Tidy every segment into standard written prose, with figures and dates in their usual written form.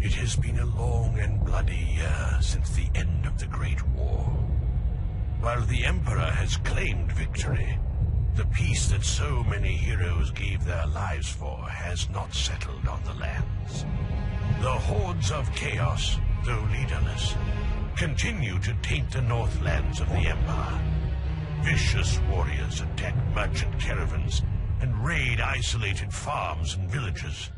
It has been a long and bloody year since the end of the Great War. While the Emperor has claimed victory, the peace that so many heroes gave their lives for has not settled on the lands. The hordes of chaos, though leaderless, continue to taint the northlands of the Empire. Vicious warriors attack merchant caravans and raid isolated farms and villages.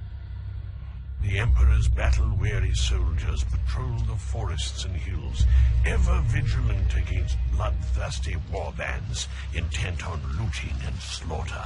The Emperor's battle-weary soldiers patrol the forests and hills, ever vigilant against bloodthirsty warbands intent on looting and slaughter.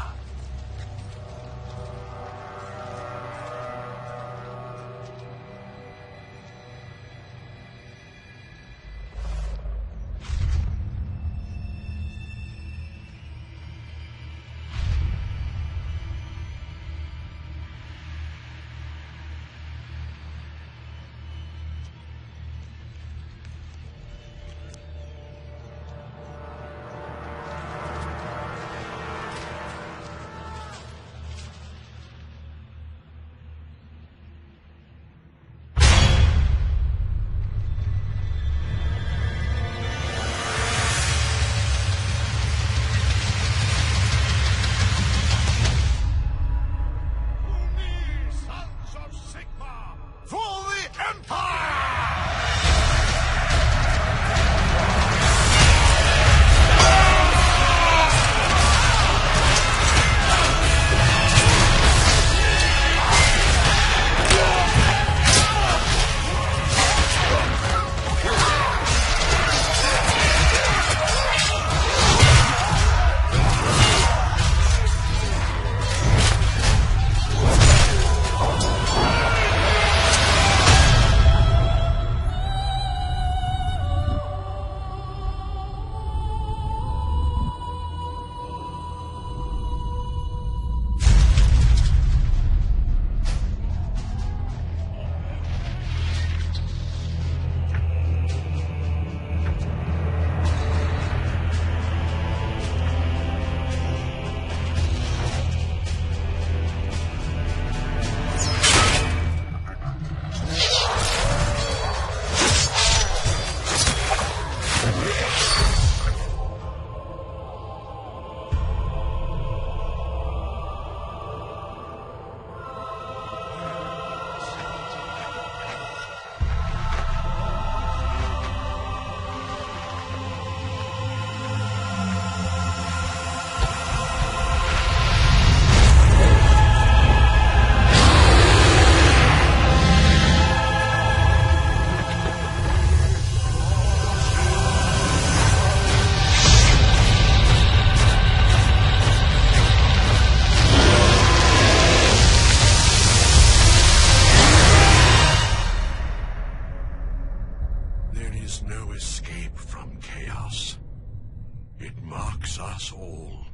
Us all.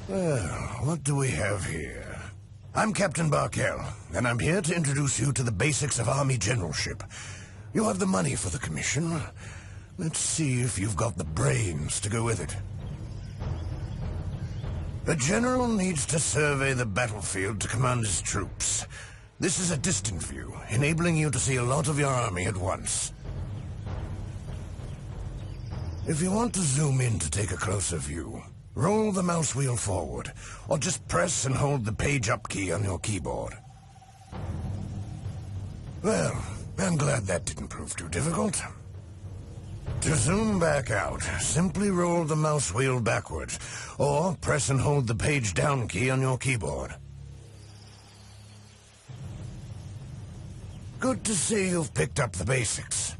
Well, what do we have here? I'm Captain Barkel, and I'm here to introduce you to the basics of Army generalship. You have the money for the commission. Let's see if you've got the brains to go with it. A general needs to survey the battlefield to command his troops. This is a distant view, enabling you to see a lot of your army at once. If you want to zoom in to take a closer view, roll the mouse wheel forward, or just press and hold the page up key on your keyboard. Well, I'm glad that didn't prove too difficult. To zoom back out, simply roll the mouse wheel backwards, or press and hold the page down key on your keyboard. Good to see you've picked up the basics.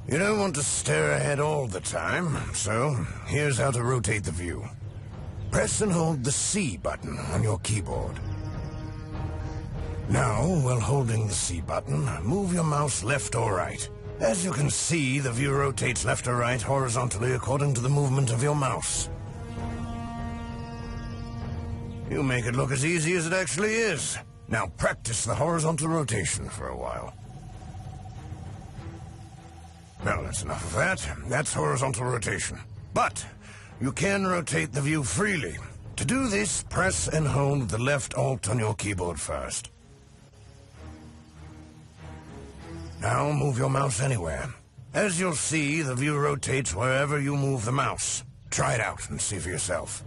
You don't want to stare ahead all the time, so here's how to rotate the view. Press and hold the C button on your keyboard. Now, while holding the C button, move your mouse left or right. As you can see, the view rotates left or right horizontally according to the movement of your mouse. You make it look as easy as it actually is. Now practice the horizontal rotation for a while. Well, that's enough of that. That's horizontal rotation. But you can rotate the view freely. To do this, press and hold the left Alt on your keyboard first. Now move your mouse anywhere. As you'll see, the view rotates wherever you move the mouse. Try it out and see for yourself.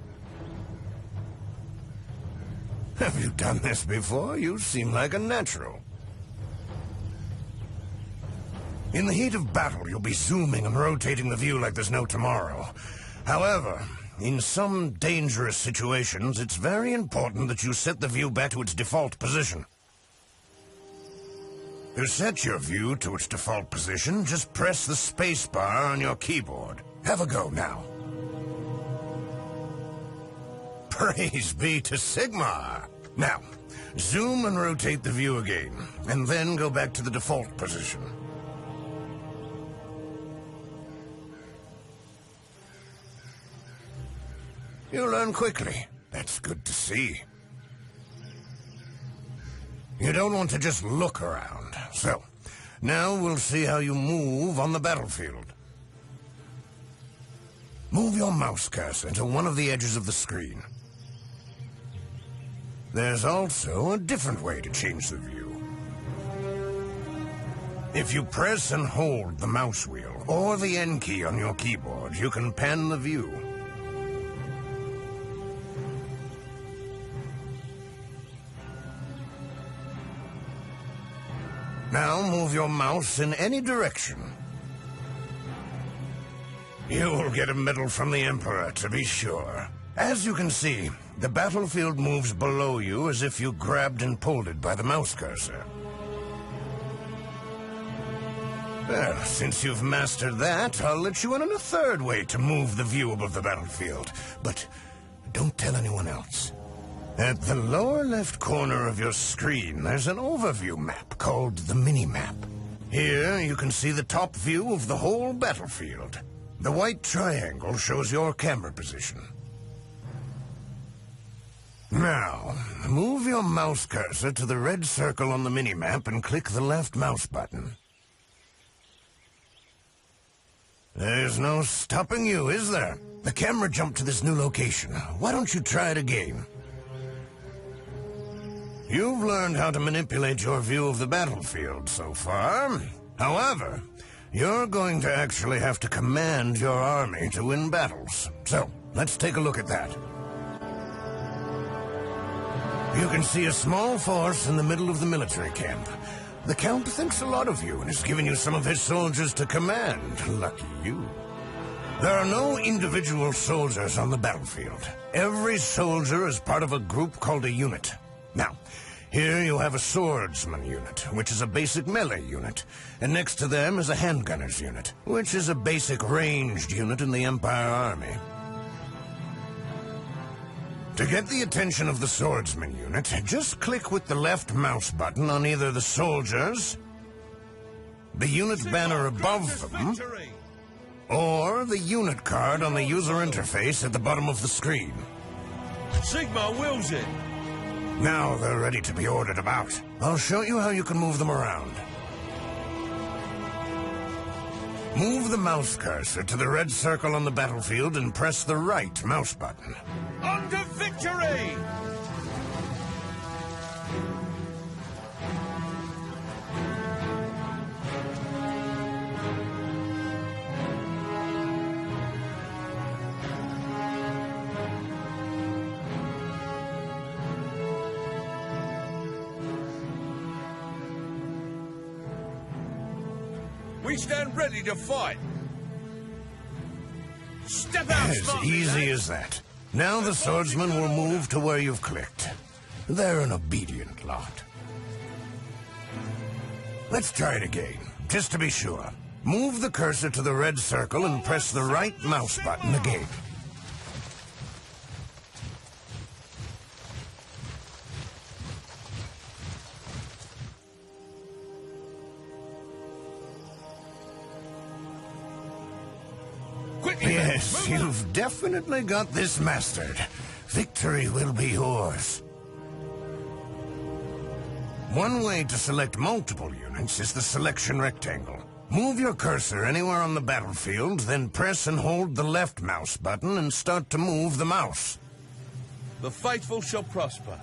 Have you done this before? You seem like a natural. In the heat of battle, you'll be zooming and rotating the view like there's no tomorrow. However, in some dangerous situations, it's very important that you set the view back to its default position. To set your view to its default position, just press the space bar on your keyboard. Have a go now. Praise be to Sigmar! Now, zoom and rotate the view again, and then go back to the default position. You learn quickly. That's good to see. You don't want to just look around. So, now we'll see how you move on the battlefield. Move your mouse cursor to one of the edges of the screen. There's also a different way to change the view. If you press and hold the mouse wheel or the N key on your keyboard, you can pan the view. Now move your mouse in any direction. You'll get a medal from the Emperor, to be sure. As you can see, the battlefield moves below you as if you grabbed and pulled it by the mouse cursor. Well, since you've mastered that, I'll let you in on a third way to move the view above the battlefield. But don't tell anyone else. At the lower left corner of your screen, there's an overview map called the mini-map. Here, you can see the top view of the whole battlefield. The white triangle shows your camera position. Now, move your mouse cursor to the red circle on the mini-map and click the left mouse button. There's no stopping you, is there? The camera jumped to this new location. Why don't you try it again? You've learned how to manipulate your view of the battlefield so far. However, you're going to actually have to command your army to win battles. So, let's take a look at that. You can see a small force in the middle of the military camp. The Count thinks a lot of you and has given you some of his soldiers to command. Lucky you. There are no individual soldiers on the battlefield. Every soldier is part of a group called a unit. Now, here you have a swordsman unit, which is a basic melee unit, and next to them is a handgunners unit, which is a basic ranged unit in the Empire Army. To get the attention of the swordsman unit, just click with the left mouse button on either the soldiers, the unit banner above them, or the unit card on the user interface at the bottom of the screen. Sigmar wills it. Now they're ready to be ordered about. I'll show you how you can move them around. Move the mouse cursor to the red circle on the battlefield and press the right mouse button. On to victory! We stand ready to fight. Step out, As easy as that. Now the swordsman will move to where you've clicked. They're an obedient lot. Let's try it again, just to be sure. Move the cursor to the red circle and press the right mouse button again. Yes, you've definitely got this mastered. Victory will be yours. One way to select multiple units is the selection rectangle. Move your cursor anywhere on the battlefield, then press and hold the left mouse button and start to move the mouse. The faithful shall prosper.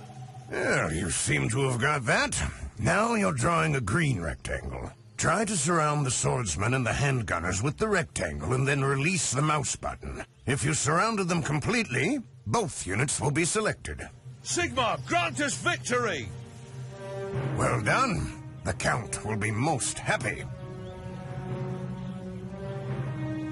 Well, you seem to have got that. Now you're drawing a green rectangle. Try to surround the swordsman and the handgunners with the rectangle and then release the mouse button. If you surrounded them completely, both units will be selected. Sigmar, grant us victory! Well done. The Count will be most happy.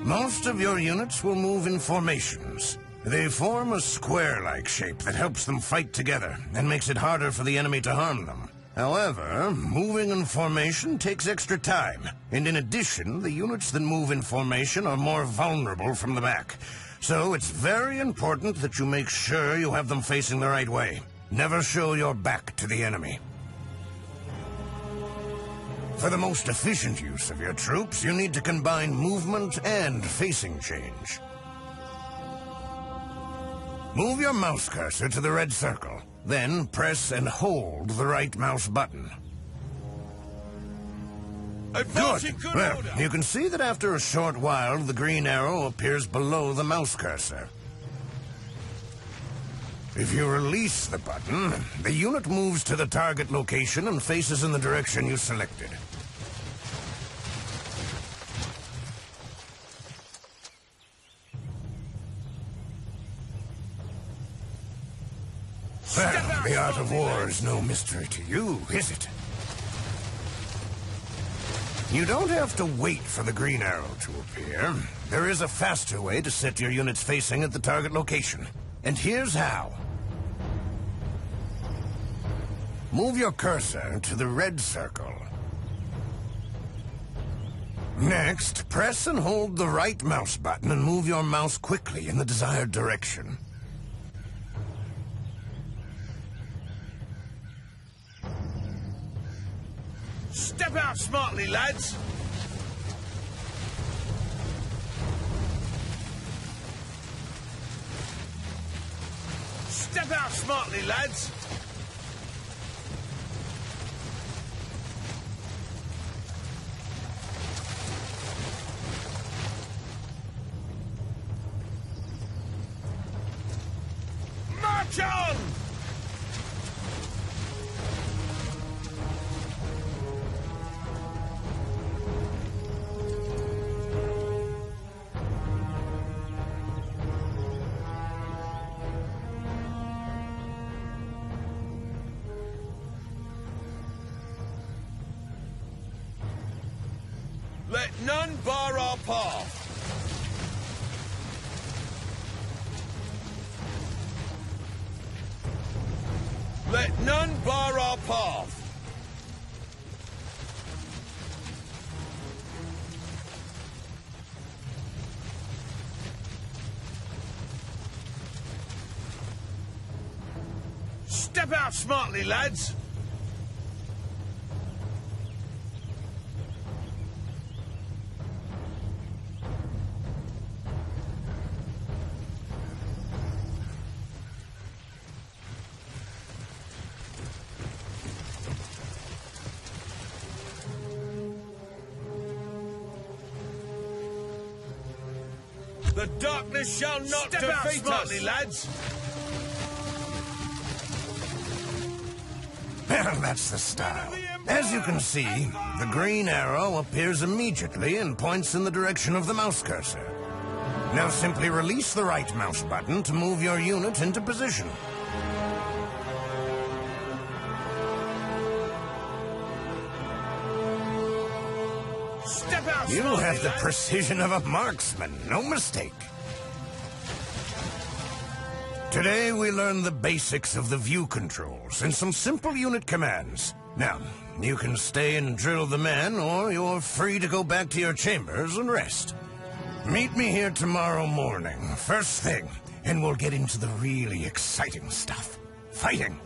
Most of your units will move in formations. They form a square-like shape that helps them fight together and makes it harder for the enemy to harm them. However, moving in formation takes extra time, and in addition, the units that move in formation are more vulnerable from the back. So it's very important that you make sure you have them facing the right way. Never show your back to the enemy. For the most efficient use of your troops, you need to combine movement and facing change. Move your mouse cursor to the red circle. Then press and hold the right mouse button. Good. Well, you can see that after a short while, the green arrow appears below the mouse cursor. If you release the button, the unit moves to the target location and faces in the direction you selected. Well, the art of war is no mystery to you, is it? You don't have to wait for the green arrow to appear. There is a faster way to set your units facing at the target location. And here's how. Move your cursor to the red circle. Next, press and hold the right mouse button and move your mouse quickly in the desired direction. Step out smartly, lads! Step out smartly, lads! March on! Let none bar our path. Let none bar our path. Step out smartly, lads. The darkness shall not defeat us, lads. Well, that's the style. As you can see, the green arrow appears immediately and points in the direction of the mouse cursor. Now simply release the right mouse button to move your unit into position. Step out! You slowly, have the lad. precision of a marksman, no mistake. Today we learn the basics of the view controls and some simple unit commands. Now, you can stay and drill the men, or you're free to go back to your chambers and rest. Meet me here tomorrow morning, first thing, and we'll get into the really exciting stuff. Fighting.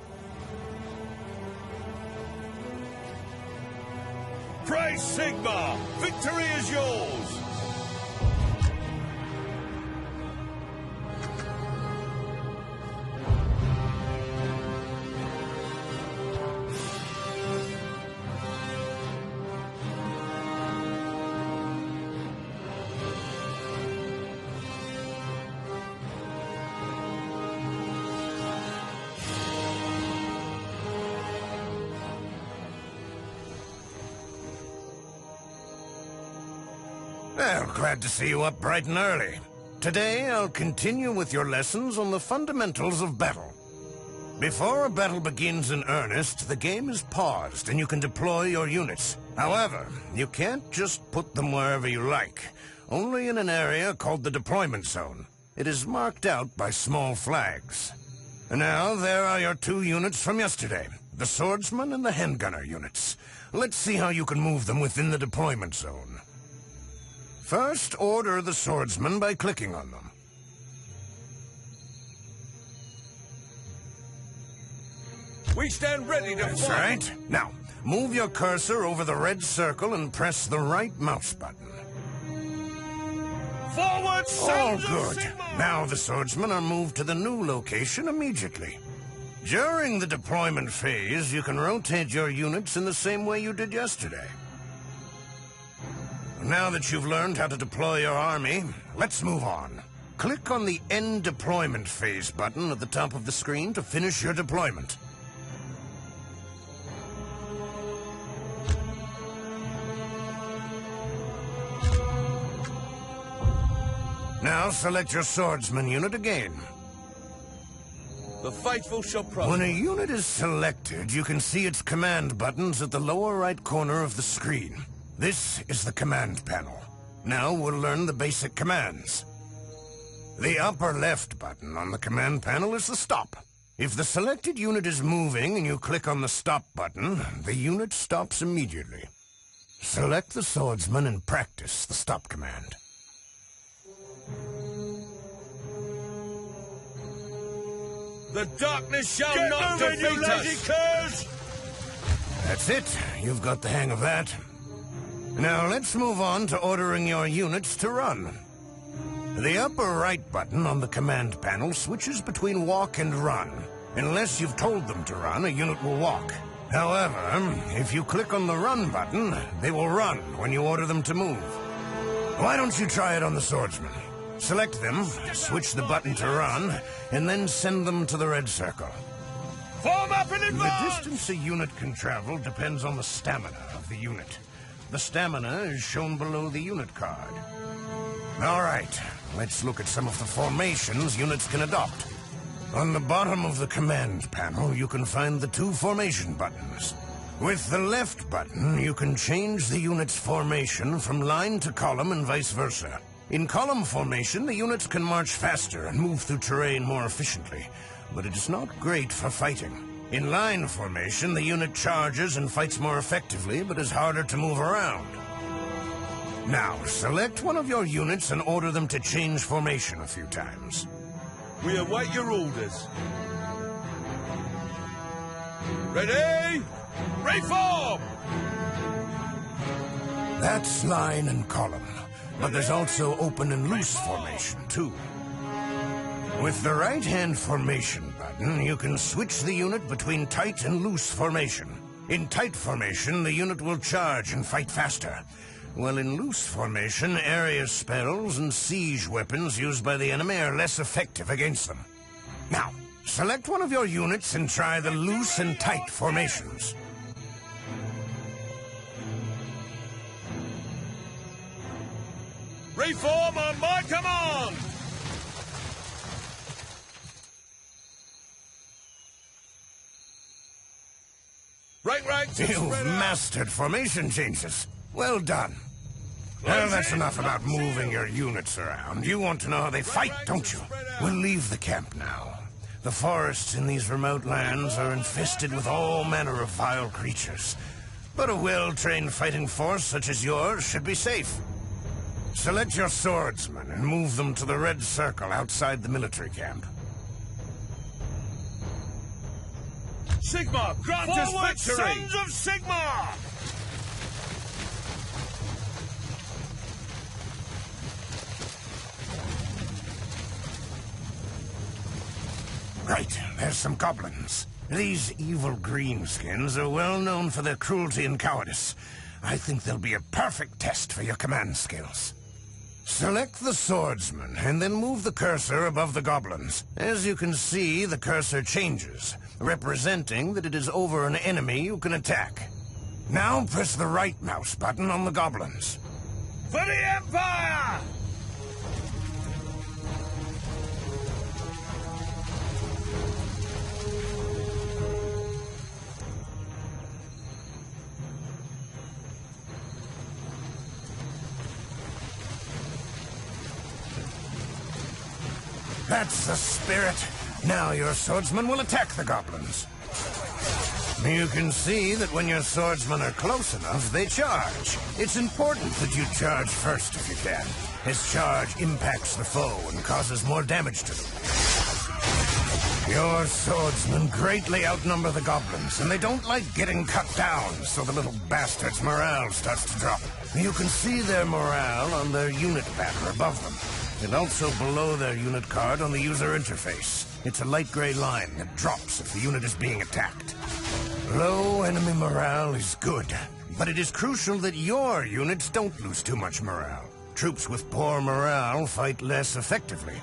Praise Sigma! Victory is yours! Well, glad to see you up bright and early. Today, I'll continue with your lessons on the fundamentals of battle. Before a battle begins in earnest, the game is paused and you can deploy your units. However, you can't just put them wherever you like, only in an area called the deployment zone. It is marked out by small flags. And now, there are your two units from yesterday, the swordsman and the handgunner units. Let's see how you can move them within the deployment zone. First, order the swordsman by clicking on them. We stand ready to That's fight! right. Now, move your cursor over the red circle and press the right mouse button. Forward, All sons of good. Sigma! Now the swordsmen are moved to the new location immediately. During the deployment phase, you can rotate your units in the same way you did yesterday. Now that you've learned how to deploy your army, let's move on. Click on the End Deployment Phase button at the top of the screen to finish your deployment. Now select your swordsman unit again. The faithful shall prosper. When a unit is selected, you can see its command buttons at the lower right corner of the screen. This is the command panel. Now we'll learn the basic commands. The upper left button on the command panel is the stop. If the selected unit is moving and you click on the stop button, the unit stops immediately. Select the swordsman and practice the stop command. The darkness shall not defeat us! That's it. You've got the hang of that. Now let's move on to ordering your units to run. The upper right button on the command panel switches between walk and run. Unless you've told them to run, a unit will walk. However, if you click on the run button, they will run when you order them to move. Why don't you try it on the swordsman? Select them, switch the button to run, and then send them to the red circle. Form up in The advance! distance a unit can travel depends on the stamina of the unit. The stamina is shown below the unit card. All right, let's look at some of the formations units can adopt. On the bottom of the command panel, you can find the two formation buttons. With the left button, you can change the unit's formation from line to column and vice versa. In column formation, the units can march faster and move through terrain more efficiently, but it is not great for fighting. In line formation, the unit charges and fights more effectively, but is harder to move around. Now, select one of your units and order them to change formation a few times. We await your orders. Ready? Reform! That's line and column, but there's also open and loose formation, too. With the right-hand formation button, you can switch the unit between tight and loose formation. In tight formation, the unit will charge and fight faster, while in loose formation, area spells and siege weapons used by the enemy are less effective against them. Now, select one of your units and try the loose and tight formations. Reform on my command! Rank, You've mastered formation changes. Well done. Well, that's enough about moving your units around. You want to know how they fight, don't you? We'll leave the camp now. The forests in these remote lands are infested with all manner of vile creatures. But a well-trained fighting force such as yours should be safe. Select your swordsmen and move them to the red circle outside the military camp. Sigma, grant us victory! Sons of Sigma! Right, there's some goblins. These evil greenskins are well known for their cruelty and cowardice. I think they'll be a perfect test for your command skills. Select the swordsman, and then move the cursor above the goblins. As you can see, the cursor changes, representing that it is over an enemy you can attack. Now press the right mouse button on the goblins. For the Empire! That's the spirit. Now your swordsman will attack the goblins. You can see that when your swordsmen are close enough, they charge. It's important that you charge first if you can. His charge impacts the foe and causes more damage to them. Your swordsmen greatly outnumber the goblins, and they don't like getting cut down, so the little bastards' morale starts to drop. You can see their morale on their unit banner above them, and also below their unit card on the user interface. It's a light gray line that drops if the unit is being attacked. Low enemy morale is good, but it is crucial that your units don't lose too much morale. Troops with poor morale fight less effectively.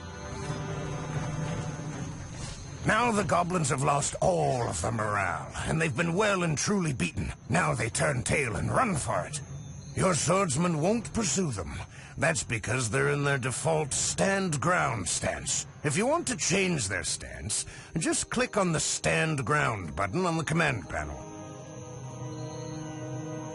Now the goblins have lost all of their morale, and they've been well and truly beaten. Now they turn tail and run for it. Your swordsmen won't pursue them. That's because they're in their default stand ground stance. If you want to change their stance, just click on the stand ground button on the command panel.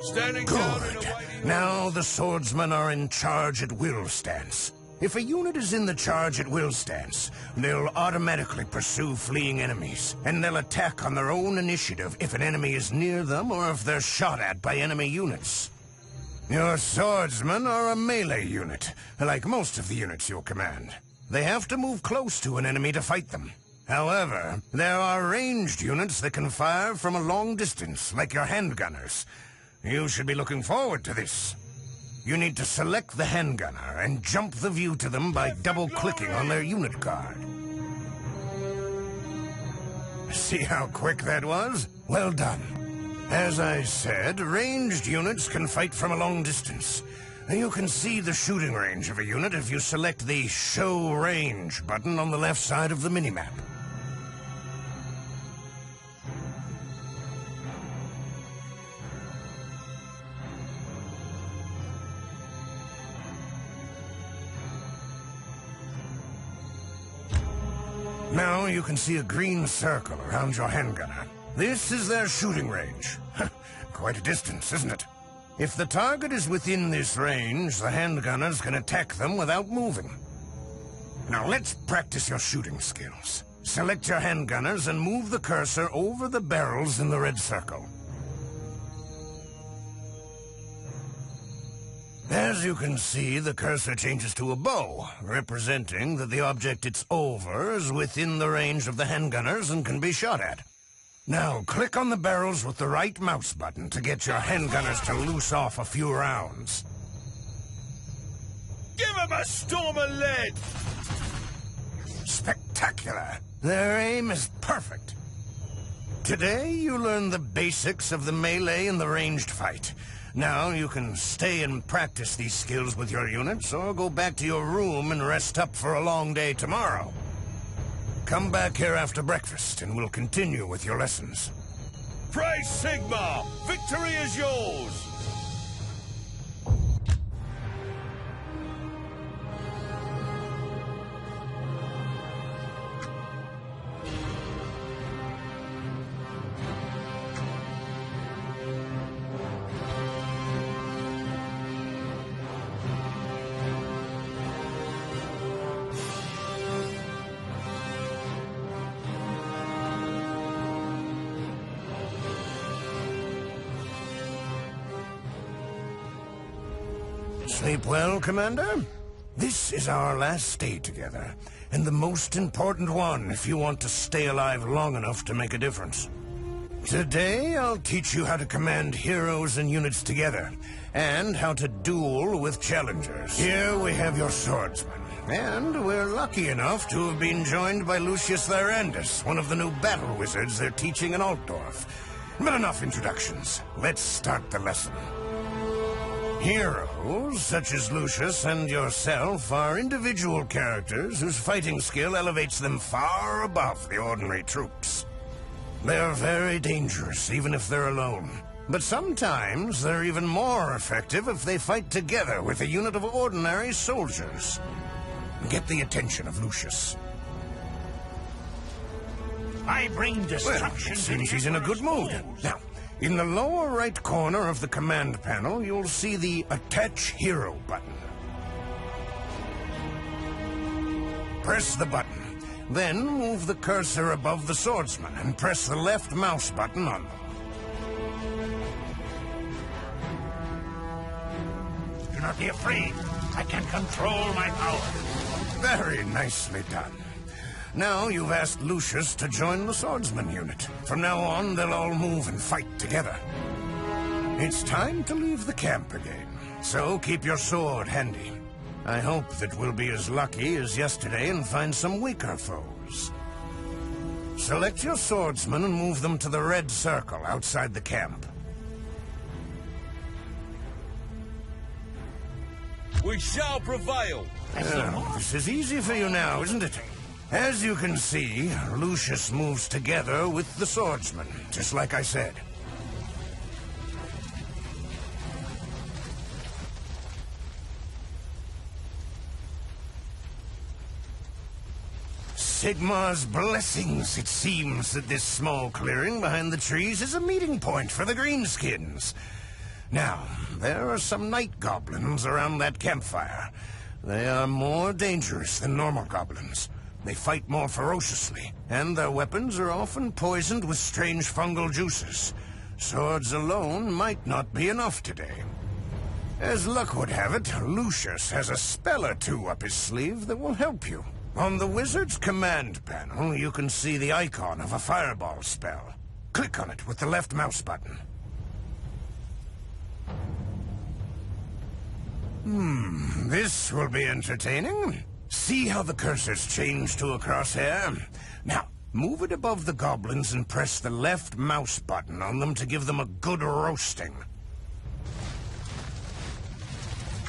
Standing down and awaiting. Now the swordsmen are in charge at will stance. If a unit is in the charge at will stance, they'll automatically pursue fleeing enemies, and they'll attack on their own initiative if an enemy is near them or if they're shot at by enemy units. Your swordsmen are a melee unit, like most of the units you'll command. They have to move close to an enemy to fight them. However, there are ranged units that can fire from a long distance, like your handgunners. You should be looking forward to this. You need to select the handgunner and jump the view to them by double-clicking on their unit card. See how quick that was? Well done. As I said, ranged units can fight from a long distance. You can see the shooting range of a unit if you select the Show Range button on the left side of the minimap. Now you can see a green circle around your handgunner. This is their shooting range. Quite a distance, isn't it? If the target is within this range, the handgunners can attack them without moving. Now let's practice your shooting skills. Select your handgunners and move the cursor over the barrels in the red circle. As you can see, the cursor changes to a bow, representing that the object it's over is within the range of the handgunners and can be shot at. Now, click on the barrels with the right mouse button to get your handgunners to loose off a few rounds. Give him a storm of lead! Spectacular! Their aim is perfect. Today, you learn the basics of the melee and the ranged fight. Now, you can stay and practice these skills with your units, or go back to your room and rest up for a long day tomorrow. Come back here after breakfast, and we'll continue with your lessons. Praise Sigma! Victory is yours! Sleep well, Commander? This is our last day together, and the most important one if you want to stay alive long enough to make a difference. Today, I'll teach you how to command heroes and units together, and how to duel with challengers. Here we have your swordsman, and we're lucky enough to have been joined by Lucius Lyrandus, one of the new battle wizards they're teaching in Altdorf. But enough introductions. Let's start the lesson. Heroes, such as Lucius and yourself, are individual characters whose fighting skill elevates them far above the ordinary troops. They're very dangerous, even if they're alone. But sometimes they're even more effective if they fight together with a unit of ordinary soldiers. Get the attention of Lucius. I bring destruction. Well, it seems he's in a good mood. Now, in the lower right corner of the command panel, you'll see the Attach Hero button. Press the button. Then move the cursor above the swordsman and press the left mouse button on them. Do not be afraid. I can control my power. Very nicely done. Now you've asked Lucius to join the swordsman unit. From now on, they'll all move and fight together. It's time to leave the camp again, so keep your sword handy. I hope that we'll be as lucky as yesterday and find some weaker foes. Select your swordsmen and move them to the red circle outside the camp. We shall prevail! This is easy for you now, isn't it? As you can see, Lucius moves together with the swordsman, just like I said. Sigmar's blessings, it seems that this small clearing behind the trees is a meeting point for the greenskins. Now, there are some night goblins around that campfire. They are more dangerous than normal goblins. They fight more ferociously, and their weapons are often poisoned with strange fungal juices. Swords alone might not be enough today. As luck would have it, Lucius has a spell or two up his sleeve that will help you. On the wizard's command panel, you can see the icon of a fireball spell. Click on it with the left mouse button. This will be entertaining. See how the cursor's changed to a crosshair? Now, move it above the goblins and press the left mouse button on them to give them a good roasting.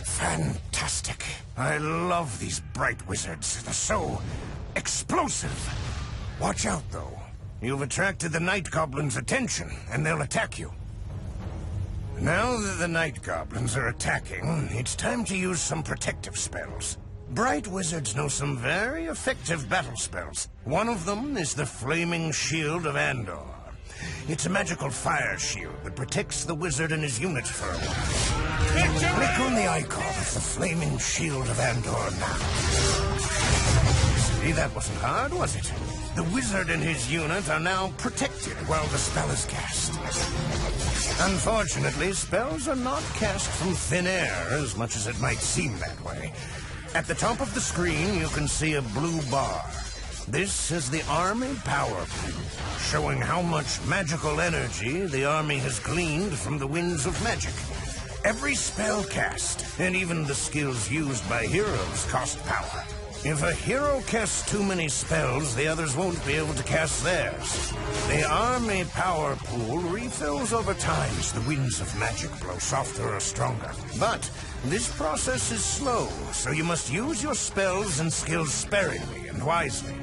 Fantastic. I love these bright wizards. They're so explosive. Watch out, though. You've attracted the night goblins' attention, and they'll attack you. Now that the night goblins are attacking, it's time to use some protective spells. Bright wizards know some very effective battle spells. One of them is the Flaming Shield of Andor. It's a magical fire shield that protects the wizard and his units for a while. Click on the icon of the Flaming Shield of Andor now. See, that wasn't hard, was it? The wizard and his unit are now protected while the spell is cast. Unfortunately, spells are not cast from thin air, as much as it might seem that way. At the top of the screen, you can see a blue bar. This is the Army Power Pool, showing how much magical energy the Army has gleaned from the winds of magic. Every spell cast, and even the skills used by heroes, cost power. If a hero casts too many spells, the others won't be able to cast theirs. The Army Power Pool refills over time as the winds of magic blow softer or stronger. But this process is slow, so you must use your spells and skills sparingly and wisely.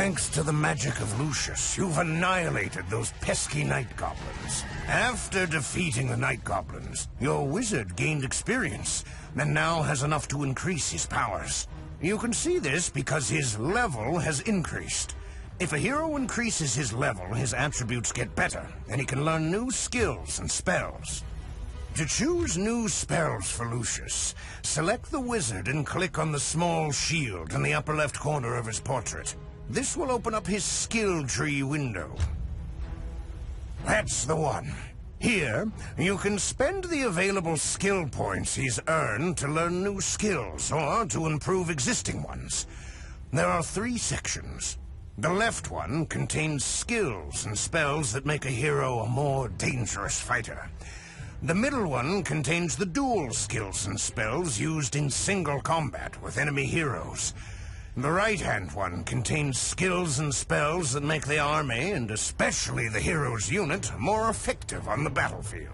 Thanks to the magic of Lucius, you've annihilated those pesky night goblins. After defeating the night goblins, your wizard gained experience, and now has enough to increase his powers. You can see this because his level has increased. If a hero increases his level, his attributes get better, and he can learn new skills and spells. To choose new spells for Lucius, select the wizard and click on the small shield in the upper left corner of his portrait. This will open up his skill tree window. That's the one. Here, you can spend the available skill points he's earned to learn new skills or to improve existing ones. There are 3 sections. The left one contains skills and spells that make a hero a more dangerous fighter. The middle one contains the dual skills and spells used in single combat with enemy heroes. The right-hand one contains skills and spells that make the army, and especially the hero's unit, more effective on the battlefield.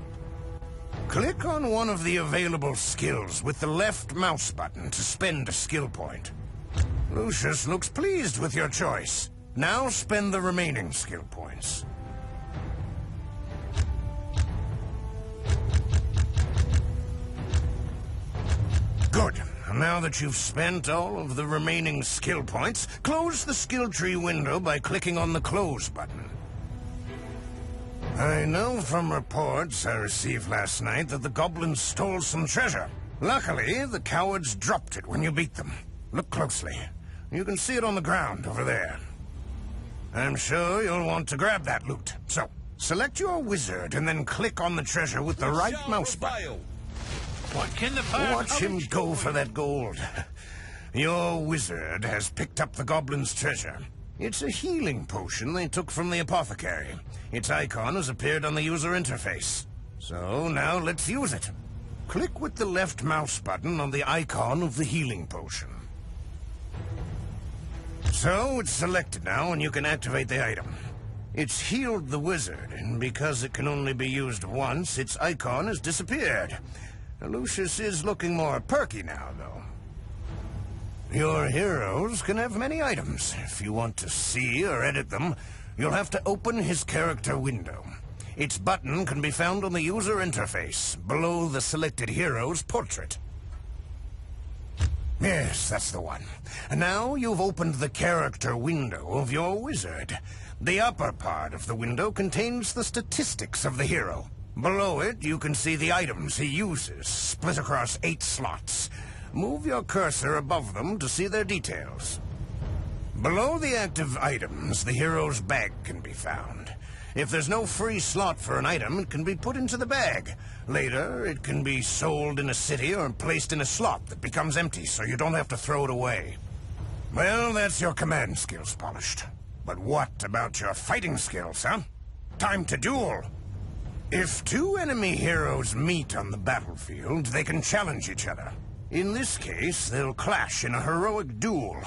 Click on one of the available skills with the left mouse button to spend a skill point. Lucius looks pleased with your choice. Now spend the remaining skill points. Good. Now that you've spent all of the remaining skill points, close the skill tree window by clicking on the Close button. I know from reports I received last night that the goblins stole some treasure. Luckily, the cowards dropped it when you beat them. Look closely. You can see it on the ground over there. I'm sure you'll want to grab that loot. So, select your wizard and then click on the treasure with the right mouse button. What can the fire... Watch him go for that gold. Your wizard has picked up the goblin's treasure. It's a healing potion they took from the apothecary. Its icon has appeared on the user interface. So now let's use it. Click with the left mouse button on the icon of the healing potion. So it's selected now and you can activate the item. It's healed the wizard, and because it can only be used once, its icon has disappeared. Lucius is looking more perky now, though. Your heroes can have many items. If you want to see or edit them, you'll have to open his character window. Its button can be found on the user interface, below the selected hero's portrait. Yes, that's the one. And now you've opened the character window of your wizard. The upper part of the window contains the statistics of the hero. Below it, you can see the items he uses, split across 8 slots. Move your cursor above them to see their details. Below the active items, the hero's bag can be found. If there's no free slot for an item, it can be put into the bag. Later, it can be sold in a city or placed in a slot that becomes empty, so you don't have to throw it away. Well, that's your command skills polished. But what about your fighting skills, huh? Time to duel! If 2 enemy heroes meet on the battlefield, they can challenge each other. In this case, they'll clash in a heroic duel.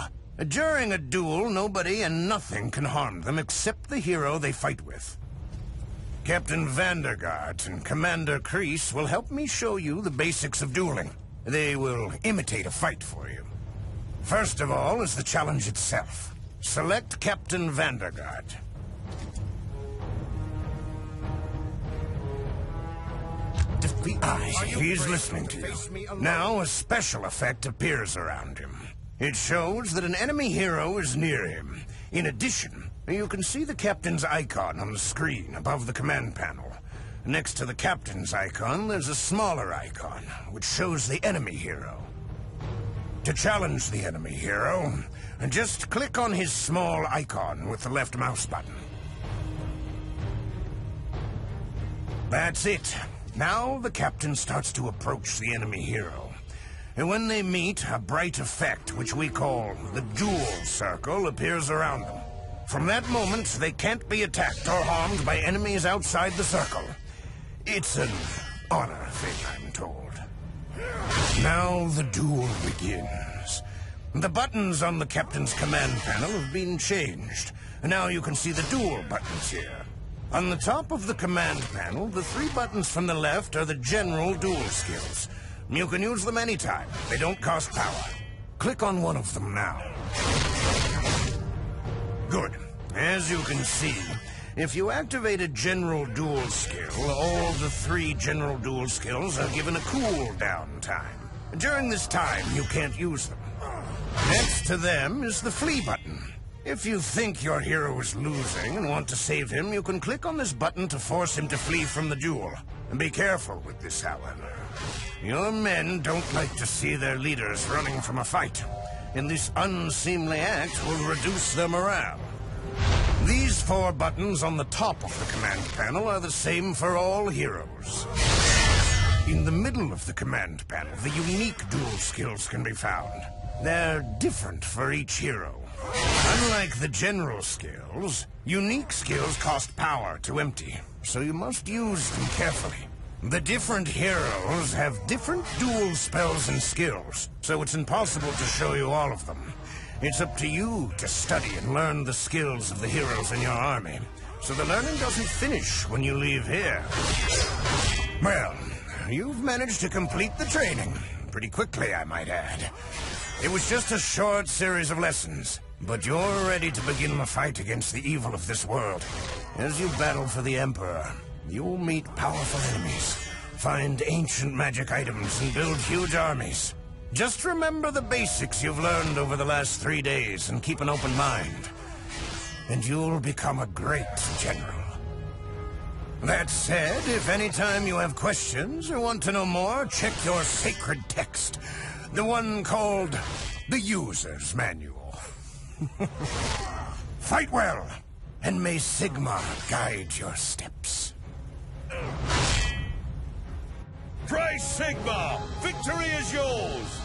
During a duel, nobody and nothing can harm them except the hero they fight with. Captain Vandergaard and Commander Kreese will help me show you the basics of dueling. They will imitate a fight for you. First of all is the challenge itself. Select Captain Vandergaard. He's listening to you. Now a special effect appears around him. It shows that an enemy hero is near him. In addition, you can see the captain's icon on the screen above the command panel. Next to the captain's icon, there's a smaller icon, which shows the enemy hero. To challenge the enemy hero, just click on his small icon with the left mouse button. That's it. Now the captain starts to approach the enemy hero. And when they meet, a bright effect, which we call the duel circle, appears around them. From that moment, they can't be attacked or harmed by enemies outside the circle. It's an honor thing, I'm told. Now the duel begins. The buttons on the captain's command panel have been changed. Now you can see the duel buttons here. On the top of the command panel, the 3 buttons from the left are the general duel skills. You can use them anytime. They don't cost power. Click on one of them now. Good. As you can see, if you activate a general duel skill, all the 3 general duel skills are given a cooldown time. During this time, you can't use them. Next to them is the flee button. If you think your hero is losing and want to save him, you can click on this button to force him to flee from the duel. And be careful with this, however. Your men don't like to see their leaders running from a fight, and this unseemly act will reduce their morale. These 4 buttons on the top of the command panel are the same for all heroes. In the middle of the command panel, the unique duel skills can be found. They're different for each hero. Unlike the general skills, unique skills cost power to empty, so you must use them carefully. The different heroes have different duel spells and skills, so it's impossible to show you all of them. It's up to you to study and learn the skills of the heroes in your army, so the learning doesn't finish when you leave here. Well, you've managed to complete the training. Pretty quickly, I might add. It was just a short series of lessons, but you're ready to begin the fight against the evil of this world. As you battle for the Emperor, you'll meet powerful enemies, find ancient magic items, and build huge armies. Just remember the basics you've learned over the last 3 days and keep an open mind, and you'll become a great general. That said, if any time you have questions or want to know more, check your sacred text, the one called the User's Manual. Fight well, and may Sigma guide your steps. Praise Sigma! Victory is yours!